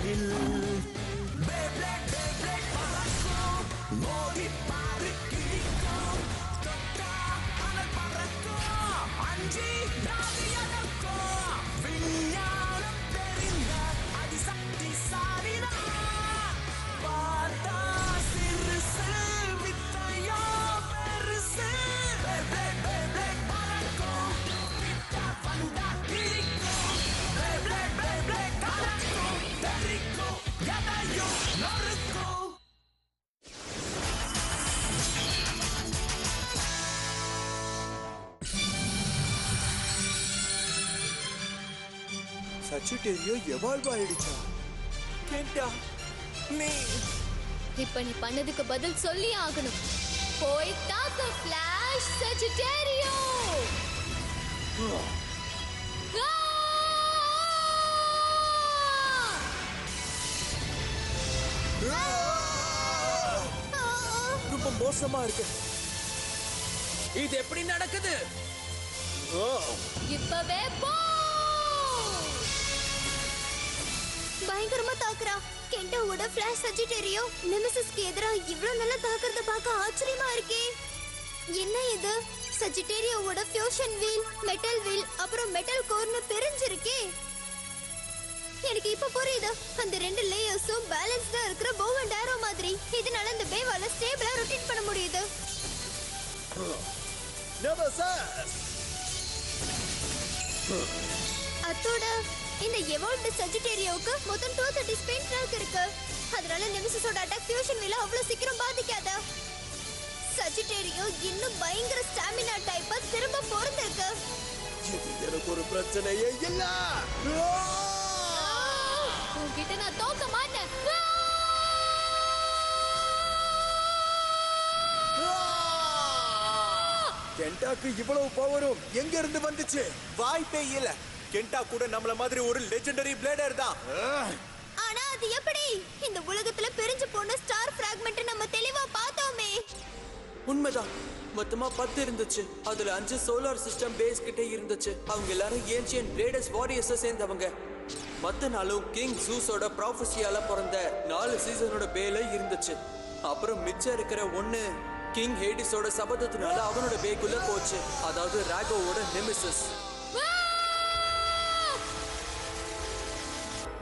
Will beyblade பறக்கும் மோதி பாரு கிழிக்கும் தொட்டா அனல் பறக்கும் அஞ்சி நாதி அடக்கும் விஞ்ஞானம் தெரிந்த அதிசக்தி சாலினா பார்த்தா சிறுசு வித்தையோ பெருசு பேப்ளேட் பறக்கும் கிட்ட வந்தா கிழிக்கும் பேப்ளேட் கலக்கும் தெரிக்கும் எதையும் நொறுக்கும். சச்சிட்டேரியோ எவால்வ் ஆயிடுச்சா? கேட்டா நீ இப்ப நீ பண்ணதுக்கு பதில் சொல்லி ஆகணும். போய் தாக்க ஃபிளாஷ் சஜிட்டேரியோ. ரொம்ப மோசமா இருக்கு. இது எப்படி நடக்குது? இப்பவே போ. பயங்கரமா தாக்குறா. கென்டாவோட ஃபிளாஷ் சஜிட்டேரியோ நெமெசிஸ்க்கு எதிரா இவ்ளோ நல்லா தாக்குறத பார்க்க ஆச்சரியமா இருக்கே. என்ன இது? சஜிட்டேரியோவோட ஃபியூஷன் வீல், மெட்டல் வீல், அப்புறம் மெட்டல் கோர்னு பிரிஞ்சிருக்கே. எனக்கு இப்ப புரியுது. அந்த ரெண்டு லேயர்ஸும் பேலன்ஸ்டா இருக்கிற bow and arrow மாதிரி. இதனால இந்த பேவால ஸ்டேபிளா ரொட்டேட் பண்ண முடியுது. அத்தோட இந்த எவால்வ்டு சஜிட்டேரியோவுக்கு மொத்தம் 230 ஸ்பெயின் ட்ராக் இருக்கு. அதனால நெமெசிஸோட அட்டாக் ஃபியூஷன் வீல அவ்வளவு சீக்கிரம் பாதிக்காத. சஜிட்டேரியோ இன்னும் பயங்கர ஸ்டாமினா டைப்பா திரும்ப பொறுத்திருக்கு. இது எனக்கு ஒரு பிரச்சனையே இல்ல. உன்கிட்ட நான் தோக்க மாட்டேன். கென்டாக்கு இவ்வளவு பவரும் எங்க இருந்து வந்துச்சு? வாய்ப்பே இல்ல. கென்டா கூட நம்மள மாதிரி ஒரு லெஜெண்டரி பிளேடர் தான். ஆனா அது எப்படி? இந்த உலகத்துல பிரிஞ்சு போன ஸ்டார் பிராக்மெண்ட் நம்ம தெளிவா பார்த்தோமே. உண்மைதான். மொத்தமா 10 இருந்துச்சு. அதுல 5 சோலார் சிஸ்டம் பேஸ் கிட்ட இருந்துச்சு. அவங்க எல்லாரும் ஏன்ஷியன்ட் பிளேடர்ஸ் வாரியர்ஸை சேர்ந்தவங்க. மத்த நாளும் கிங் ஜூஸோட ப்ராஃபஸியால பிறந்த 4 சீசனோட பேல இருந்துச்சு. அப்புறம் மிச்சம் இருக்கிற 1 கிங் ஹேடிஸோட சபதத்தினால அவனோட பேக்குள்ள போச்சு. அதாவது ராகோவோட நெமெசிஸ்.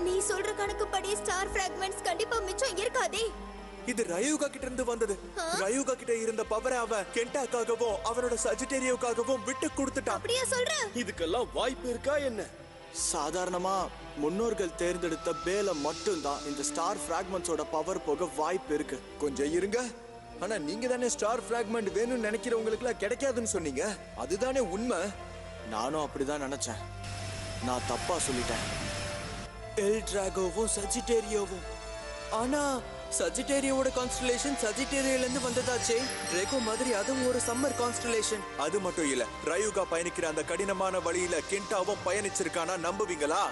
நீ சொல்ற கணக்குப்படி ஸ்டார் பிராக்மெண்ட்ஸ் கண்டிப்பா மிச்சம் இருக்காதே. இது ரயூகா கிட்ட இருந்து வந்தது. ரயூகா கிட்ட இருந்த பவரை அவன் கென்டாக்காகவும் அவனோட சஜிட்டேரியோக்காகவும் விட்டு கொடுத்துட்டான். அப்படியே சொல்ற? இதுக்கெல்லாம் வாய்ப்பு இருக்கா என்ன? சாதாரணமா முன்னோர்கள் தேர்ந்தெடுத்த பேல மட்டும்தான் இந்த ஸ்டார் பிராக்மெண்ட்ஸோட பவர் போக வாய்ப்பு இருக்கு. கொஞ்சம் இருங்க. ஆனா நீங்க தானே ஸ்டார் பிராக்மெண்ட் வேணும்னு நினைக்கிறவங்களுக்குலாம் கிடைக்காதுன்னு சொன்னீங்க. அதுதானே உண்மை. நானும் அப்படிதான் நினைச்சேன். நான் தப்பா சொல்லிட்டேன். எல் டிராகோவும் சஜிட்டேரியோவும். ஆனா சஜிட்டேரியோட கான்ஸ்டலேஷன் சஜிட்டேரியோல இருந்து வந்ததாச்சே. டிராகோ மாதிரி அதுவும் ஒரு சம்மர் கான்ஸ்டலேஷன். அது மட்டும் இல்ல, ரயூகா பயணிக்கிற அந்த கடினமான வழியில கென்டாவும் பயணிச்சிருக்கானா நம்புவீங்களா?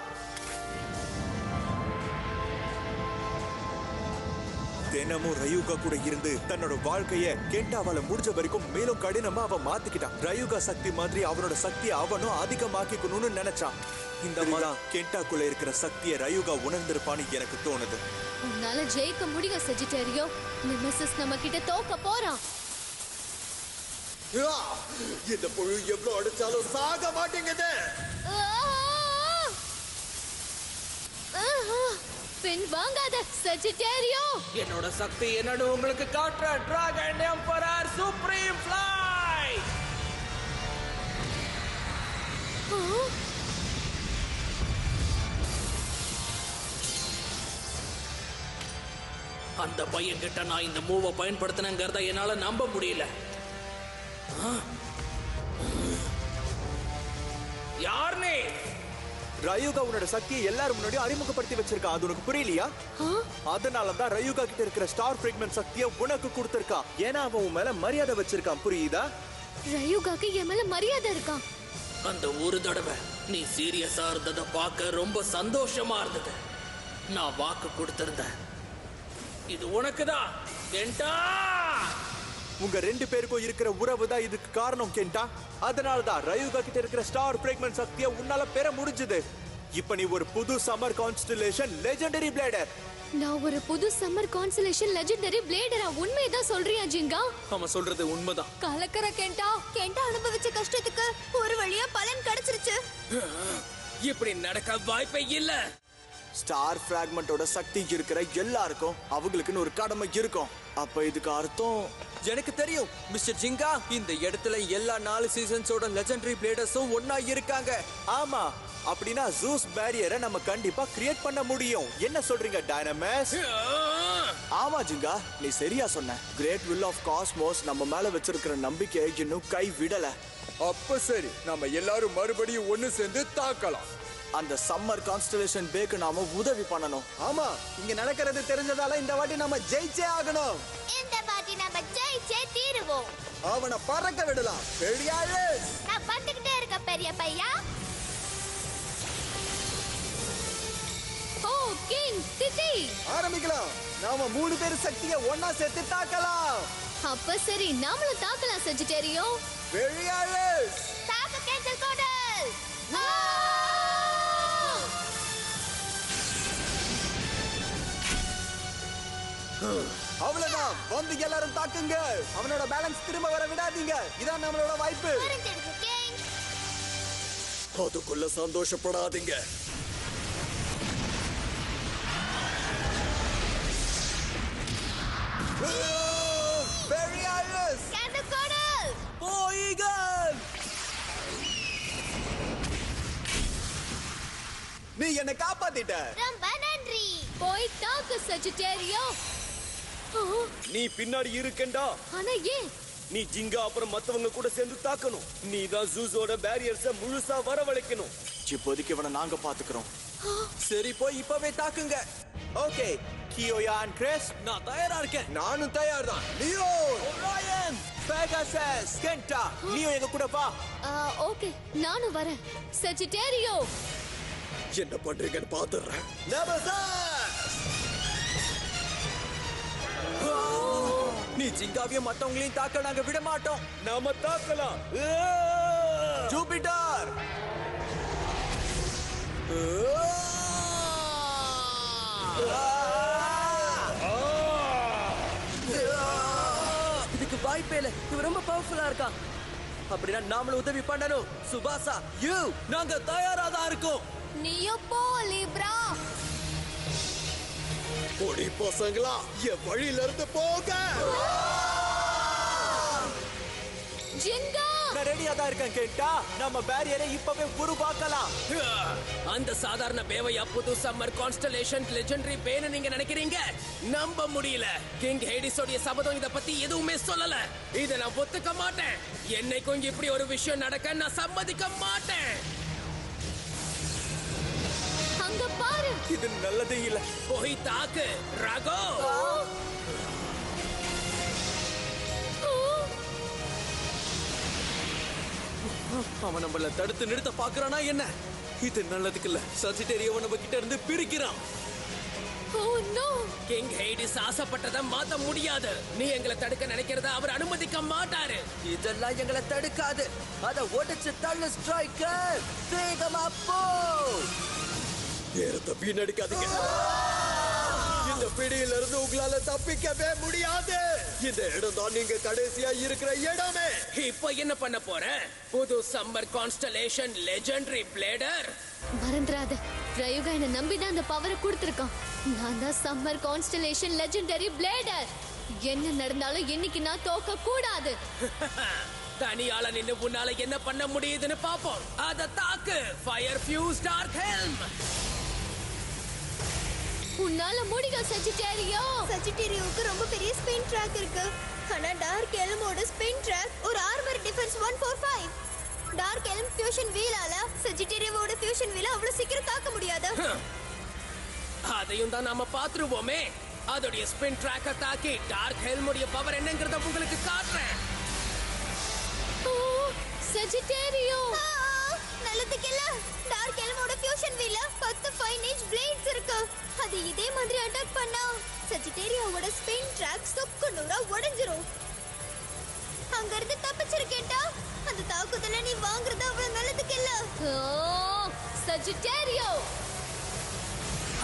தினமும் ரயூகா கூட இருந்து தன்னோட வாழ்க்கைய கென்டாவால முடிஞ்ச வரைக்கும் மேலும் கடினமா அவன் மாத்திக்கிட்டான். ரயூகா சக்தி மாதிரி அவனோட சக்தியை அவனும் அதிகமாக்கிக்கணும்னு நினைச்சான். இந்த மாதிரி கென்டாக்குள்ள இருக்கிற சக்தியை ரயூகா உணர்ந்திருப்பான்னு எனக்கு தோணுது. உன்னால ஜெயிக்க முடியும் சஜிட்டேரியோ. நெமெசிஸ் நம்ம கிட்ட தோக்க போறான். இந்த புழு எவ்வளவு அடிச்சாலும் சாக மாட்டேங்குது. பின் வாங்காத சஜிட்டேரியோ. என்னோட சக்தி என்னன்னு உங்களுக்கு காட்டுற டிராகன் எம்பரர் சுப்ரீம் ஃப்ளை. அந்த பையன் கிட்ட நான் இந்த மூவை பயன்படுத்தினங்கிறத என்னால நம்ப முடியல. யார் நீ? ரயூகா உன்னோட சக்தியை எல்லாரும் முன்னாடி அறிமுகப்படுத்தி வச்சிருக்கான். அது உனக்கு புரியலையா? அதனாலதான் ரயூகா கிட்ட இருக்கிற ஸ்டார் பிராக்மெண்ட் சக்தியை உனக்கு கொடுத்திருக்கான். ஏன்னா அவன் உன் மேல மரியாதை வச்சிருக்கான். புரியுதா? ரயூகாக்கு என் மேல மரியாதை இருக்கான். அந்த ஒரு தடவை நீ சீரியஸா இருந்ததை பார்க்க ரொம்ப சந்தோஷமா இருந்தது. நான் வாக்கு கொடுத்திருந்தேன். இது உனக்குதான் கென்டா. உங்க 2 பேருக்கும் இருக்கிற உறவு தான் இதுக்கு காரணம் கென்டா. அதனாலதான் ரயூகா கிட்ட இருக்கிற ஸ்டார் பிராக்மெண்ட் சக்தியை உன்னால பெற முடிஞ்சது. இப்ப நீ ஒரு புது சம்மர் கான்ஸ்டலேஷன் லெஜெண்டரி பிளேடர். நான் ஒரு புது சம்மர் கான்ஸ்டலேஷன் லெஜெண்டரி பிளேடரா? உண்மையதான் சொல்றியா ஜிங்கா? அவன் சொல்றது உண்மைதான். கலக்கற கெண்டா. கெண்டா அனுபவிச்ச கஷ்டத்துக்கு ஒரு வழியா பலன் கிடைச்சிருச்சு. இப்படி நடக்க வாய்ப்பே இல்ல. ஸ்டார் பிராக்மெண்டோட சக்தி இருக்கிற எல்லாருக்கும் அவங்களுக்குன்னு ஒரு கடமை இருக்கும். அப்ப இதுக்கு அர்த்தம் எனக்கு தெரியும் மிஸ்டர் ஜிங்கா, இந்த இடத்துல எல்லா 4 சீசன்ஸோட லெஜெண்டரி பிளேடர்ஸும் ஒண்ணா இருக்காங்க. ஆமா, அப்படின்னா ஜூஸ் பேரியரை நம்ம கண்டிப்பா கிரியேட் பண்ண முடியும். என்ன சொல்றீங்க டைனமஸ்? ஆமா ஜிங்கா, நீ சரியா சொன்ன. கிரேட் வில் ஆஃப் காஸ்மோஸ் நம்ம மேல வச்சிருக்கிற நம்பிக்கையை இன்னும் கை விடல. அப்ப சரி, நம்ம எல்லாரும் மறுபடியும் ஒண்ணு சேர்ந்து தாக்கலாம். அந்த சம்மர் கான்ஸ்டலேஷன் பேக்கு நாம உதவி பண்ணணும். ஆமா, இங்க நடக்கிறது தெரிஞ்சதால இந்த வாட்டி நம்ம ஜெயிச்சே ஆகணும். இந்த வாட்டி நம்ம ஜெயிச்சே தீருவோம். அவனை பறக்க விடலாம். ரெடியாரு? நான் பார்த்துக்கிட்டே இருக்க பெரிய பையா. ஓ கிங் திதி, ஆரம்பிக்கலாம். நாம 3 பேர் சக்தியை ஒண்ணா சேர்த்து தாக்கலாம். அப்ப சரி நாமளும் தாக்கலாம் சஜிடேரியோ. ரெடியாரு? தாக்கு கேன்சல் கோடல். அவ்வளவுதான், வந்து எல்லாரும் தாக்குங்க. அவனோட பேலன்ஸ் திரும்ப வர விடாதீங்க. இதான் நம்மளோட வாய்ப்பு. புரிஞ்சிடுச்சு கிங். அதுக்குள்ள சந்தோஷப்படாதீங்க. கேன்சல் கோடல். போய்கள், நீ என்ன காப்பாத்திட்ட. ரொம்ப நன்றி. போய் தாக்கு சஜிடேரியோ. நீ பின்னாடி இருக்கேன்டா. ஆனா ஏன்? நீ ஜிங்கா அப்புறம் மத்தவங்க கூட சேர்ந்து தாக்கணும். நீ தான் ஜூஸோட பேரியர்ஸ முழுசா வரவழைக்கணும். இப்போதைக்கு இவனை நாங்க பாத்துக்கிறோம். சரி போய் இப்பவே தாக்குங்க. ஓகே, கியோயா அண்ட் கிறிஸ், நான் தயாரா இருக்கேன். நானும் தயார் தான். லியோ, ஒராயன், பெகாசஸ், கெண்டா, நீயும் எங்க கூட வா. ஓகே நானும் வரேன். சஜிடேரியோ, என்ன பண்றீங்கன்னு பாத்துறேன். நீ ஜிங்காவையும் மத்தவங்களையும் தாக்க நாங்க விட மாட்டோம். நாம தாக்கலாம். ஜூபிட்டர், இதுக்கு வாய்ப்பே இல்ல. இவன் ரொம்ப பவர்ஃபுல்லா இருக்கான். அப்படின்னா நாமளும் உதவி பண்ணணும். சுபாசா, யூ, நாங்க தயாரா தான் இருக்கோம். நீயும் போ லிப்ரா. பொடி பசங்களா, என் வழியில இருந்து போக. ஜிங்கா, நான் ரெடியா தான் இருக்கேன் கெண்டா. நம்ம பேரியரை இப்பவே உருவாக்கலாம். அந்த சாதாரண பேவையா புது சம்மர் கான்ஸ்டலேஷன் லெஜெண்டரி பேன நீங்க நினைக்கிறீங்க? நம்ப முடியல. கிங் ஹேடிஸோட சபதம் இத பத்தி எதுவுமே சொல்லல. இத நான் ஒத்துக்க மாட்டேன். என்னைக்கும் இப்படி ஒரு விஷயம் நடக்க நான் சம்மதிக்க மாட்டேன். அங்க பாரு. இது நல்லதே இல்ல. போய் தாக்கு ரகோ. அவன் நம்மள தடுத்து நிறுத்த பாக்குறானா என்ன? இது நல்லதுக்கு இல்ல. சஜிடேரியோ நம்ம கிட்ட இருந்து பிரிக்கிறான். Oh no. கிங் ஹேடிஸ் ஆசைப்பட்டதை மாத்த முடியாது. நீ எங்களை தடுக்க நினைக்கிறத அவர் அனுமதிக்க மாட்டாரு. இதெல்லாம் எங்களை தடுக்காது. அத உடைச்சு தள்ளு ஸ்ட்ரைக்கர். வேகமா போ. நேரத்தை வீணடிக்காதீங்க. இந்த பிடியில இருந்து உங்களால தப்பிக்கவே முடியாது. இந்த இடம் தான் நீங்க கடைசியா இருக்கிற இடமே. இப்போ என்ன பண்ண போற? புது சம்மர் கான்ஸ்டலேஷன் லெஜெண்டரி பிளேடர். மறந்துடாத, ரயுகா என்ன நம்பிதான் அந்த பவரை கொடுத்திருக்கான். நான் தான் சம்மர் கான்ஸ்டலேஷன் லெஜெண்டரி பிளேடர். என்ன நடந்தாலும் இன்னைக்கு நான் தோக்க கூடாது. தனியால நின்னு உன்னால என்ன பண்ண முடியுதுன்னு பாப்போம். அத தாக்கு. Fire fuse dark helm. உன்னால முடியும் சஜிடேரியோ. சஜிடேரியோவுக்கு ரொம்ப பெரிய ஸ்பின் ட்ராக் இருக்கு. ஆனா டார்க் எல்மோட ஸ்பின் ட்ராக் ஒரு armour defence 145. Dark elm fusion வீலால சஜிடேரியோவோட ஃபியூஷன் வீல அவ்வளவு சீக்கிரம் தாக்க முடியாது. அதையும் தான் நாம பாத்துருவோமே. அதோடைய ஸ்பின் ட்ராக்க தாக்கி டார்க் ஹெல்முடைய பவர் என்னங்கறத உங்களுக்கு காட்டுறேன். ஓ சஜிடேரியோ, நல்லதுக்கெல்ல டார்க் எல்மோட ஃபியூஷன் வீல 10 ஃபைன் ஏஜ் பிளேட்ஸ் இருக்கு. அது இதே மாதிரி அட்டாக் பண்ணா சஜிடேரியோவோட ஸ்பின் ட்ராக் சொக்கு நூறா உடைஞ்சிரும். அங்க இருந்து தப்பிச்சிருக்கேன்டா. அந்த தாக்குதல நீ வாங்குறது அவ்வளவு நல்லதுக்கெல்ல. ஓ சஜிட்டேரியோ.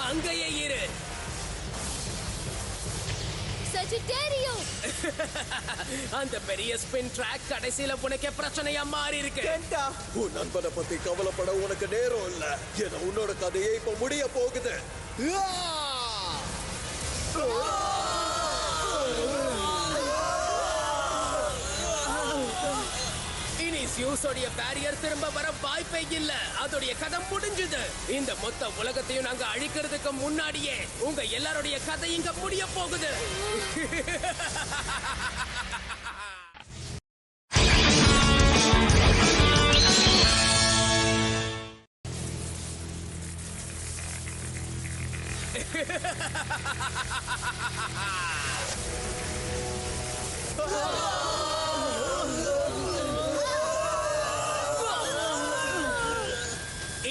அங்கேயே இரு. சஜிட்டேரியோ. அந்த பெரிய ஸ்பின் ட்ராக் கடைசியில உனக்கு பிரச்சனையா மாறி இருக்கு. உன் நண்பனை பத்தி கவலைப்பட உனக்கு நேரம் இல்ல. ஏன்னா உன்னோட கதையே இப்ப முடிய போகுது. இனி சியூஸோடைய பேரியர் திரும்ப வர வாய்ப்பே இல்ல. அதோடைய கதை முடிஞ்சது. இந்த மொத்த உலகத்தையும் நாங்க அழிக்கிறதுக்கு முன்னாடியே உங்க எல்லாருடைய கதை இங்க முடிய போகுது.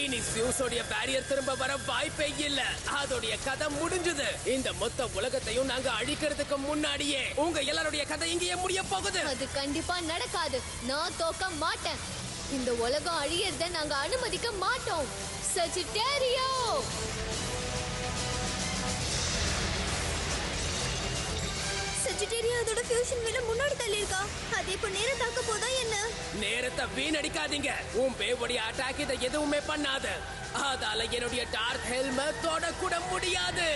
இனி சியூஸோடைய பேரியர் திரும்ப வர வாய்ப்பே இல்ல. அதோடைய கதை முடிஞ்சது. இந்த மொத்த உலகத்தையும் நாங்க அழிக்கிறதுக்கு முன்னாடியே உங்க எல்லாருடைய கதை இங்கேயே முடிய போகுது. அது கண்டிப்பா நடக்காது. நான் தோக்க மாட்டேன். இந்த உலகம் அழியறத நாங்க அனுமதிக்க மாட்டோம். சஜிட்டேரியோ. சஜிட்டேரியோ அதோட ஃபியூஷன் வீல முன்னாடி தள்ளி இருக்கா. அது இப்ப நேரம் தாக்க போதா என்ன? நேரத்தை வீணடிக்காதீங்க. உன் பேவுடைய அட்டாக் இதை எதுவுமே பண்ணாத. அதால என்னுடைய டார்க் ஹெல்மெட் தொட கூட முடியாது.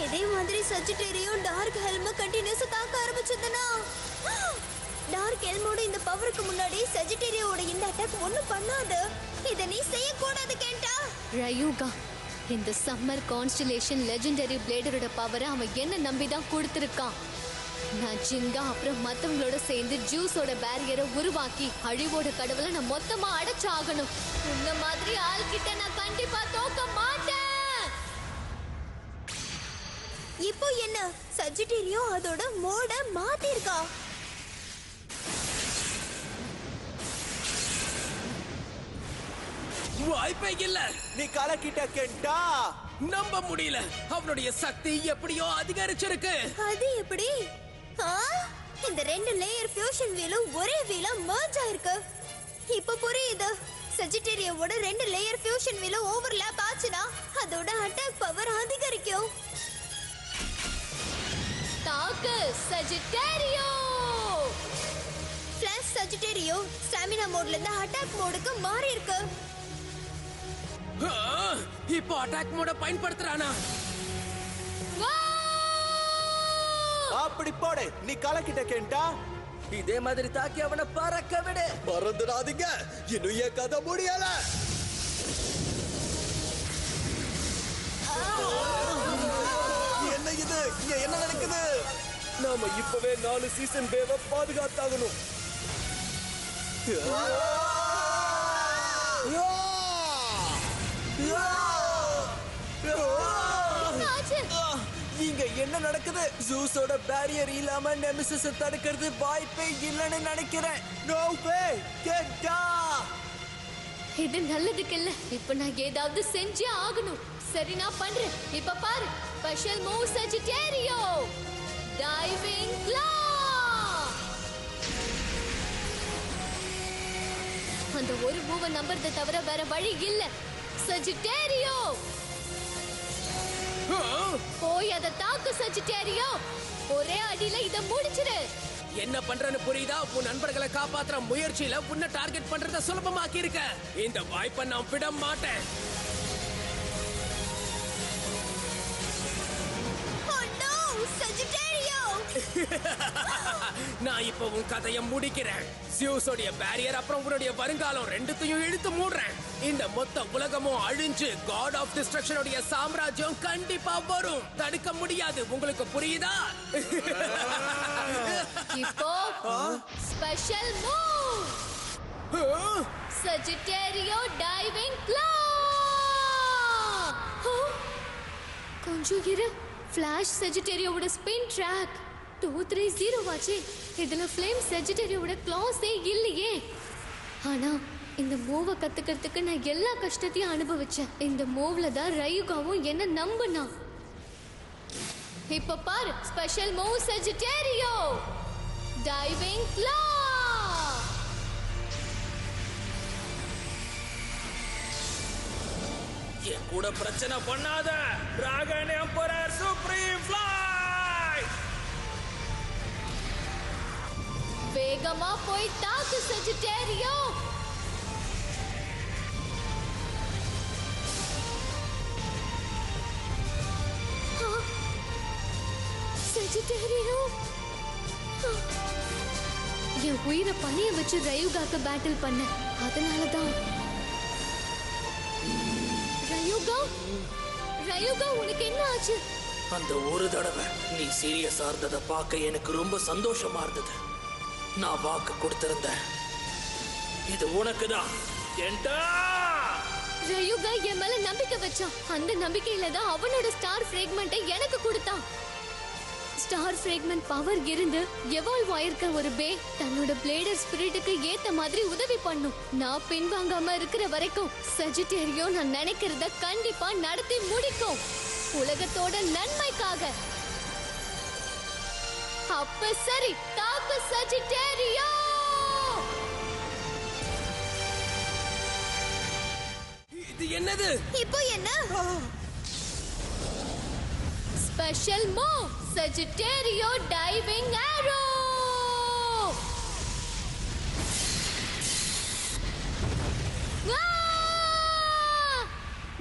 இதே மாதிரி சஜிட்டேரியோ டார்க் ஹெல்ம கண்டினியூஸா தாக்க ஆரம்பிச்சதுனா டார்க் ஹெல்மோட இந்த பவருக்கு முன்னாடி சஜிட்டேரியோட இந்த அட்டாக் ஒண்ணும் பண்ணாது. இத நீ செய்யக்கூடாது கேண்டா. ரயூகா, இந்த சம்மர் கான்ஸ்டலேஷன் லெஜெண்டரி பிளேடரோட பவரை அவன் என்ன நம்பிதான் கொடுத்திருக்கான். நான் ஜிங்கா அப்புறம் மத்தவங்களோட சேர்ந்து ஜூஸோட பேரியரை உருவாக்கி அழிவோட கடவுளை நான் மொத்தமா அடைச்சாகணும். இந்த மாதிரி ஆள்கிட்ட நான் கண்டிப்பா தோக்க மாட்டேன். இப்போ என்ன? சஜிட்டேரியோ அதோட மோட மாத்திருக்கா. வாய்ப்பே இல்ல. நீ கலக்கிட்ட கெண்டா. நம்ப முடியல. அவனுடைய சக்தி எப்படியோ அதிகரிச்சிருக்கு. அது எப்படி? இந்த ரெண்டு லேயர் ஃபியூஷன் வீலும் ஒரே வீலா மர்ஜ் ஆயிருக்கு. இப்ப புரியுது. சஜிட்டேரியோவோட ரெண்டு லேயர் ஃபியூஷன் வீலும் ஓவர்லாப் ஆச்சுனா அதோட அட்டாக் பவர் அதிகரிக்கும். தாக்கு சஜிட்டேரியோ. ஃபிளாஷ் சஜிட்டேரியோ ஸ்டாமினா மோட்ல இருந்து அட்டாக் மோடுக்கு மாறி இருக்கு. இப்போ அட்டாக் மோட பயன்படுத்துறானா? அப்படி போடு. நீ கலக்கிட்ட கெண்டா. இதே மாதிரி தாக்கி அவனை பறக்க விடு. மறந்துடாதீங்க, இன்னும் என் கதை முடியல. என்ன இது? இங்க என்ன நடக்குது? நாம இப்பவே 4 சீசன் பேவை பாதுகாத்தாகணும். இங்க என்ன நடக்குது? ஜூஸோட பேரியர் இல்லாம நெமிசிஸ தடுக்கிறது வாய்ப்பே இல்லைன்னு நினைக்கிறேன். No way Kenta. இது நல்லதுக்கு இல்ல. இப்ப நான் ஏதாவது செஞ்சே ஆகணும். சரி, நான் பண்றேன். இப்ப பாரு, ஸ்பெஷல் மூவ் சஜிட்டேரியோ டைவிங் க்ளா. அந்த ஒரு மூவ நம்பறத தவிர வேற வழி இல்ல. சஜிட்டேரியோ போய் அதை தாக்கு. சஜிட்டேரியோ ஒரே அடியில இத முடிச்சிரு. என்ன பண்றன்னு புரியுதா? உன் நண்பர்களை காப்பாத்துற முயற்சியில உன்னை டார்கெட் பண்றத சுலபமாக்கி இருக்க. இந்த வாய்ப்பை நான் விட மாட்டேன். நான் இப்ப உன் கதையை முடிக்கிறேன். சியூஸோடைய பேரியர் அப்புறம் உன்னுடைய வருங்காலம் ரெண்டுத்தையும் இழுத்து மூடுறேன். இந்த மொத்த உலகமும் அழிஞ்சு காட் ஆஃப் டிஸ்ட்ரக்ஷனுடைய சாம்ராஜ்யம் கண்டிப்பா வரும். தடுக்க முடியாது. உங்களுக்கு புரியுதா? இப்போ ஸ்பெஷல் மூவ் சஜிட்டேரியோ டைவிங் க்ளா. கொஞ்சம் இரு. ஃபிளாஷ் சஜிட்டேரியோவோட ஸ்பின் ட்ராக் 230 ஆச்சு. இதுல ஃப்ளேம் சஜிட்டேரியோவோட க்ளாஸே இல்லையே. ஆனா இந்த மூவை கத்துக்கிறதுக்கு நான் எல்லா கஷ்டத்தையும் அனுபவிச்சேன். இந்த மூவ்ல தான் ரயுகாவும் என்ன நம்புனா. இப்ப பாரு, ஸ்பெஷல் மூவ் சஜிட்டேரியோ டைவிங் க்ளா. என் கூட பிரச்சனை பண்ணாத. Dragon emperor supreme flight. வேகமா போய் தாக்கு சஜிட்டேரியோ. சஜிட்டேரியோ, என் உயிரை பணிய வச்சு ரயுகாக்கு பேட்டில் பண்ண. அதனாலதான் ரயுகா, உனக்கு என்ன ஆச்சு? அந்த ஒரு தடவை நீ சீரியஸா இருந்ததை பார்க்க எனக்கு ரொம்ப சந்தோஷமா இருந்தது. நான் வாக்கு கொடுத்திருந்தேன். இது உனக்குதான். ரயுகா என் மேல நம்பிக்கை வச்சான். அந்த நம்பிக்கையில தான் அவனோட ஸ்டார் ஃப்ரேக்மெண்ட்டை எனக்கு கொடுத்தான். ஸ்டார் ஃப்ரேக்மெண்ட் பவர் இருந்து எவால்வ் ஆயிருக்க ஒரு பே தன்னோட பிளேடர் ஸ்பிரிட்டுக்கு ஏத்த மாதிரி உதவி பண்ணும். நான் பின்வாங்காம இருக்கிற வரைக்கும் சஜிட்டேரியோ நான் நினைக்கிறத கண்டிப்பா நடத்தி முடிக்கும், உலகத்தோட நன்மைக்காக. அப்ப சரி, தாக்கு சஜிட்டேரியோ. இது என்னது? இப்போ என்ன? ஸ்பெஷல் மூவ், சஜிட்டேரியோ டைவிங் ஆரோ.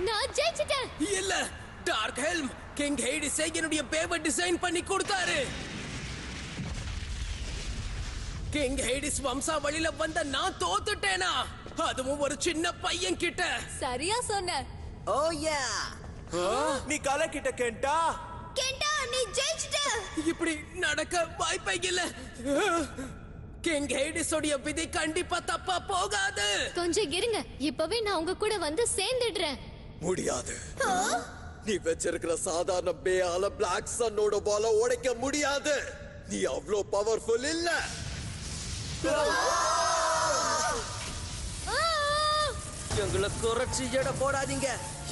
நான் ஜெயிச்சிட்டேன். இல்ல, டார்க் ஹெல்ம் கிங் ஹேடிஸ் என்னுடைய பேவை டிசைன் பண்ணி கொடுத்தாரு. கிங் ஹேடிஸ் வம்சாவளியில வந்த நான் தோத்துட்டேனா? அதுவும் ஒரு சின்ன பையன் கிட்ட. சரியா சொன்ன. ஓ யா, நீ கலக்கிட்ட கெண்டா. கெண்டா, நீ ஜெயிச்சிட்ட. இப்படி நடக்க வாய்ப்பே இல்ல. கிங் ஹேடிஸோட விதி கண்டிப்பா தப்பா போகாது. கொஞ்சம் இருங்க, இப்பவே நான் உங்க கூட வந்து சேர்ந்துடுறேன். முடியாது. நீ வச்சிருக்கிற சாதாரண பேயால பிளாக் சன்னோட பால உடைக்க முடியாது. நீ அவ்வளோ பவர்ஃபுல் இல்ல. எங்களை குறைச்சு எடை போடாதீங்க.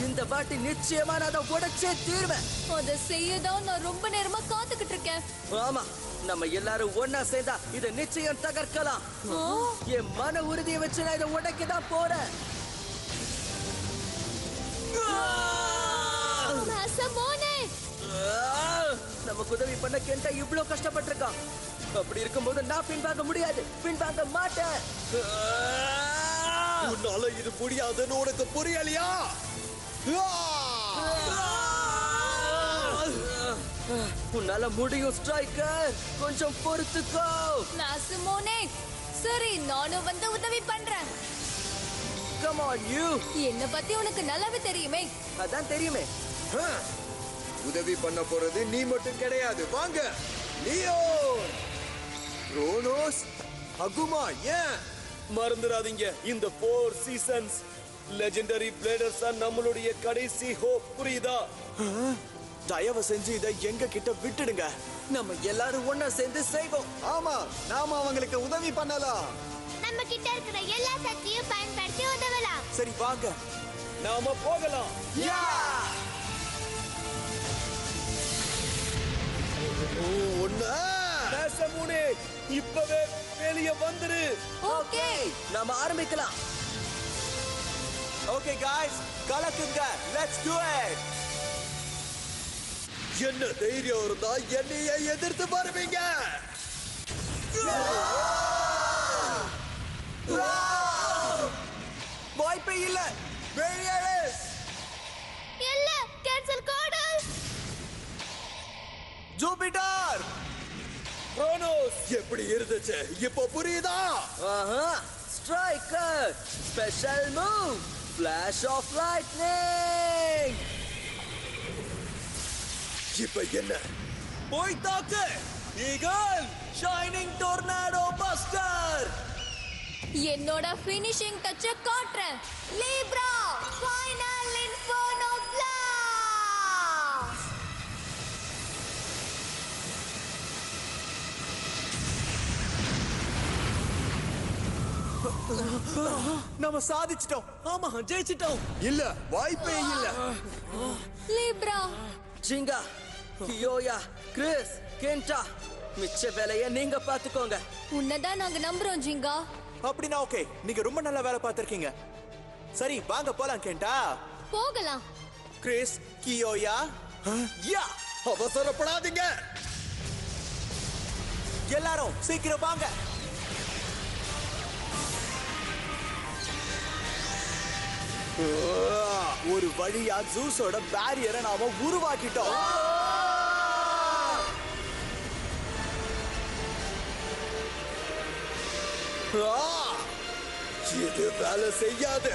இந்த வாட்டி நிச்சயமா நான் அதை உடைச்சே தீர்வேன். அதை செய்யதான் நான் ரொம்ப நேரமா காத்துக்கிட்டு இருக்கேன். ஆமா, நம்ம எல்லாரும் ஒன்னா சேர்ந்தா இதை நிச்சயம் தகர்க்கலாம். என் மன உறுதியை வச்சு நான் இதை உடைக்க தான் போறேன். நமக்கு உதவி பண்ண கெண்டா இவ்வளவு கஷ்டப்பட்டிருக்கான். அப்படி இருக்கும்போது நான் பின்வாங்க முடியாது, பின்வாங்க மாட்டேன். உன்னால இது முடியாதுன்னு உனக்கு புரியலையா? உன்னால முடியும் ஸ்ட்ரைக்கர், கொஞ்சம் பொறுத்துக்கோ. நாசுமோனே, சரி நானும் வந்து உதவி பண்றேன். Come on you. என்ன பத்தி உனக்கு நல்லாவே தெரியுமே. அதான் தெரியுமே. உதவி பண்ண போறது நீ மட்டும் கிடையாது. வாங்க லியோன், க்ரோனோஸ், அகுமா. ஏன் மறந்துடாதீங்க, இந்த 4 சீசன்ஸ் லெஜெண்டரி பிளேடர்ஸ் நம்மளுடைய கடைசி ஹோப். புரியுதா? தயவு செஞ்சு இதை எங்க கிட்ட விட்டுடுங்க. நம்ம எல்லாரும் ஒன்னா சேர்ந்து செய்வோம். ஆமா, நாம அவங்களுக்கு உதவி பண்ணலாம். நம்ம கிட்ட இருக்கிற எல்லா சக்தியும் பயன்படுத்தி உதவலாம். சரி வாங்க, நாம போகலாம். நேசமுனே, இப்பவே வெளியே வந்துரு. ஓகே, நாம ஆரம்பிக்கலாம். ஓகே गाइस, கலக்குங்க. Let's do it. என்ன தைரியம் இருந்தா என்னையே எதிர்த்து வருவீங்க? வாய்ப்பே இல்ல. வெளியேறு. இல்ல, கேன்சல் கோடல். ஜூபிட்டர், க்ரோனோஸ், எப்படி இருந்துச்சு இப்போ புரியுதா? ஆஹா, striker, special move, flash of lightning. இப்ப என்ன? போய் தாக்கு. Eagle, shining tornado buster. என்னோட ஃபினிஷிங் டச்ச காட்றேன். Libra, final inferno blast. நாம சாதிச்சிட்டோம். ஆமா, ஜெயிச்சிட்டோம். இல்ல, வாய்ப்பே இல்ல. லீப்ரா, ஜிங்கா, கியோயா, கிறிஸ், கென்டா, மிச்ச வேலையை நீங்க பாத்துக்கோங்க. உன்னதான் நாங்க நம்புறோம் ஜிங்கா. அப்படின்னா ஓகே, நீங்க ரொம்ப நல்லா வேலை பார்த்திருக்கீங்க. சரி வாங்க போலாம் கெண்டா. போகலாம். கிறிஸ், கியோயா, யா அவசரப்படாதீங்க. எல்லாரும் சீக்கிரம் வாங்க. ஒரு வழியா ஜூஸோட பேரியரை நாம உருவாக்கிட்டோம். இது வேலை செய்யாது.